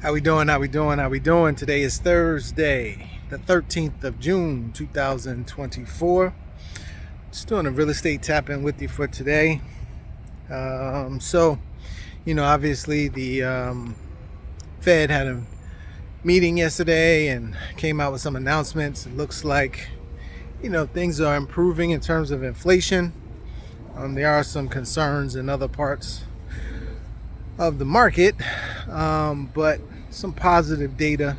How we doing? How we doing? How we doing? Today is Thursday, the 13th of June, 2024. Just doing a real estate tap-in with you for today. Obviously the Fed had a meeting yesterday and came out with some announcements. It looks like, things are improving in terms of inflation. There are some concerns in other parts of the market, but some positive data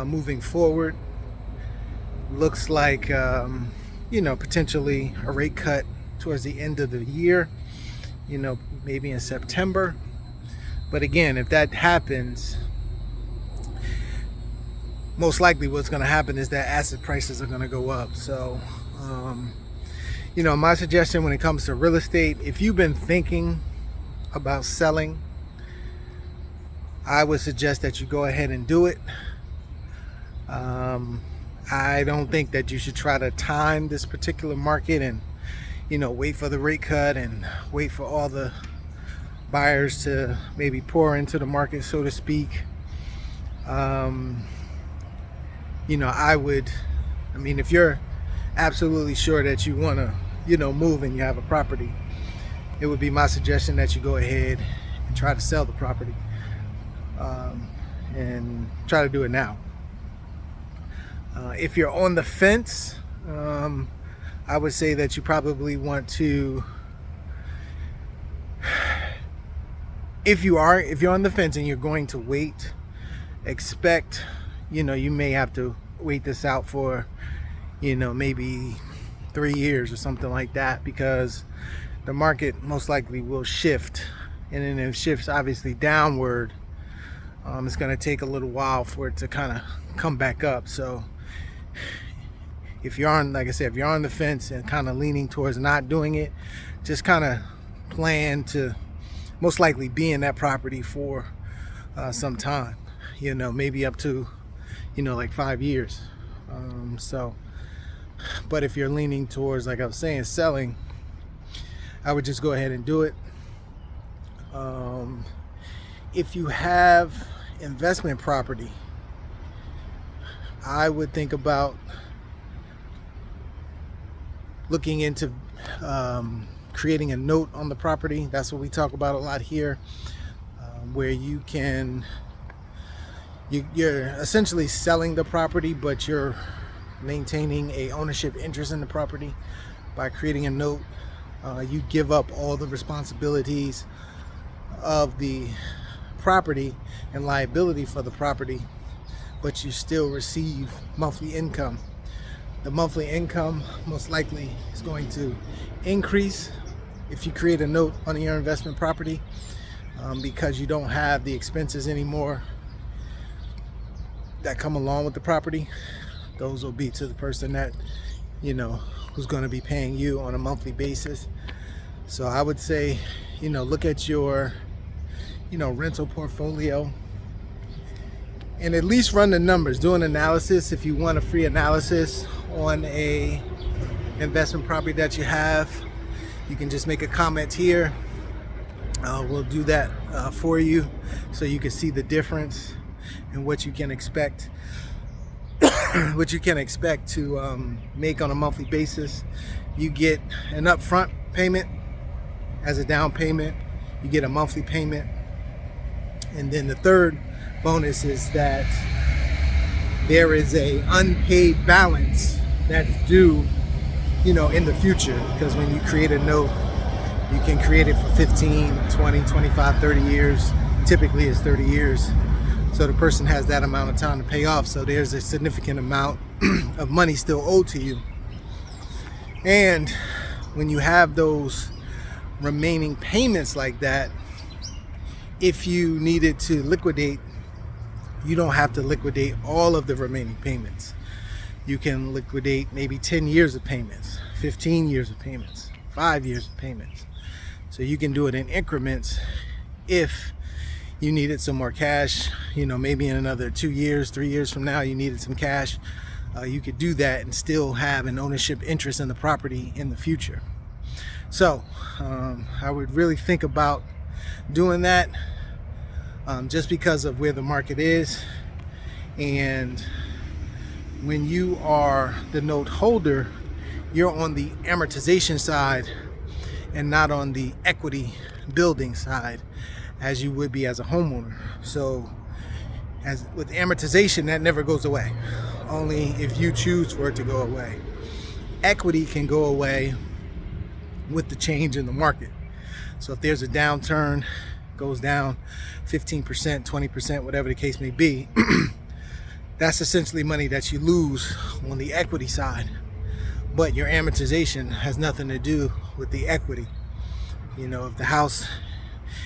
moving forward. Looks like potentially a rate cut towards the end of the year, maybe in September. But again, if that happens, most likely what's going to happen is that asset prices are going to go up. So my suggestion when it comes to real estate, if you've been thinking about selling, I would suggest that you go ahead and do it. I don't think that you should try to time this particular market and wait for the rate cut and wait for all the buyers to maybe pour into the market, so to speak. If you're absolutely sure that you want to move and you have a property, it would be my suggestion that you go ahead and try to sell the property, and try to do it now. If you're on the fence, I would say that you probably want to, if you're on the fence and you're going to wait, expect, you may have to wait this out for, maybe 3 years or something like that, because the market most likely will shift, and then if it shifts obviously downward, it's going to take a little while for it to kind of come back up. So if you're on, like I said, if you're on the fence and kind of leaning towards not doing it, just kind of plan to most likely be in that property for some time, maybe up to like 5 years. But if you're leaning towards, like I was saying, selling, I would just go ahead and do it. If you have investment property, I would think about looking into creating a note on the property. That's what we talk about a lot here, where you're essentially selling the property, but you're maintaining a ownership interest in the property by creating a note. You give up all the responsibilities of the property and liability for the property, but you still receive monthly income. The monthly income most likely is going to increase if you create a note on your investment property, because you don't have the expenses anymore that come along with the property. Those will be to the person that who's going to be paying you on a monthly basis. So I would say look at your rental portfolio and at least run the numbers, do an analysis. If you want a free analysis on a investment property that you have, you can just make a comment here. We'll do that for you, so you can see the difference and what you can expect to make on a monthly basis. You get an upfront payment as a down payment. You get a monthly payment, and then the third bonus is that there is a unpaid balance that's due in the future, because when you create a note, you can create it for 15, 20, 25, 30 years. Typically it's 30 years, so the person has that amount of time to pay off. So there's a significant amount of money still owed to you, and when you have those remaining payments like that, if you needed to liquidate, you don't have to liquidate all of the remaining payments. You can liquidate maybe 10 years of payments, 15 years of payments, 5 years of payments. So you can do it in increments. If you needed some more cash, maybe in another 2 years, 3 years from now, you needed some cash, you could do that and still have an ownership interest in the property in the future. So I would really think about doing that. just because of where the market is. And when you are the note holder, you're on the amortization side and not on the equity building side as you would be as a homeowner. So as with amortization, that never goes away, only if you choose for it to go away. Equity can go away with the change in the market. So if there's a downturn, goes down 15%, 20%, whatever the case may be, that's essentially money that you lose on the equity side. But your amortization has nothing to do with the equity. You know,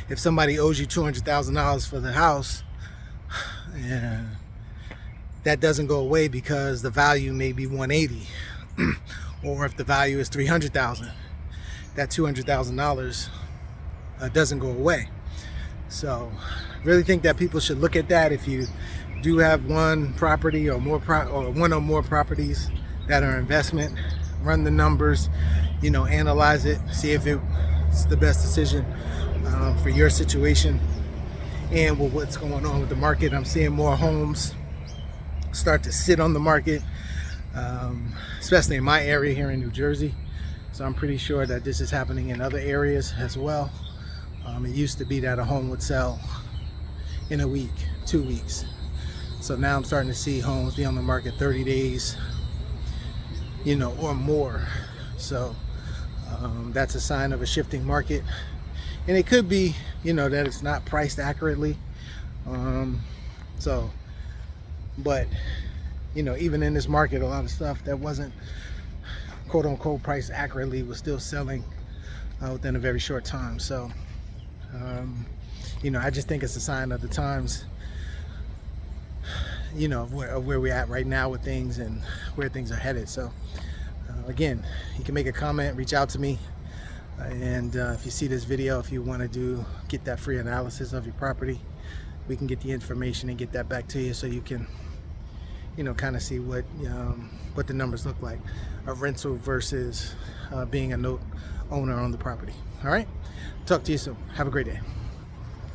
if somebody owes you $200,000 for the house, that doesn't go away because the value may be 180, or if the value is 300,000, that $200,000 doesn't go away. So, I really think that people should look at that. If you do have one property or one or more properties that are investment, run the numbers, you know, analyze it, see if it's the best decision for your situation. And with what's going on with the market, I'm seeing more homes start to sit on the market, especially in my area here in New Jersey. So I'm pretty sure that this is happening in other areas as well. It used to be that a home would sell in a week, 2 weeks. So now I'm starting to see homes be on the market 30 days, you know, or more. So that's a sign of a shifting market. And it could be, you know, that it's not priced accurately. But, you know, even in this market, a lot of stuff that wasn't quote unquote priced accurately was still selling within a very short time. So, you know, I just think it's a sign of the times, you know, of where we're at right now with things and where things are headed. So, again, you can make a comment, reach out to me. And if you see this video, if you want to get that free analysis of your property, we can get the information and get that back to you so you can, you know, kind of see what the numbers look like, a rental versus being a note owner on the property. All right, talk to you soon. Have a great day.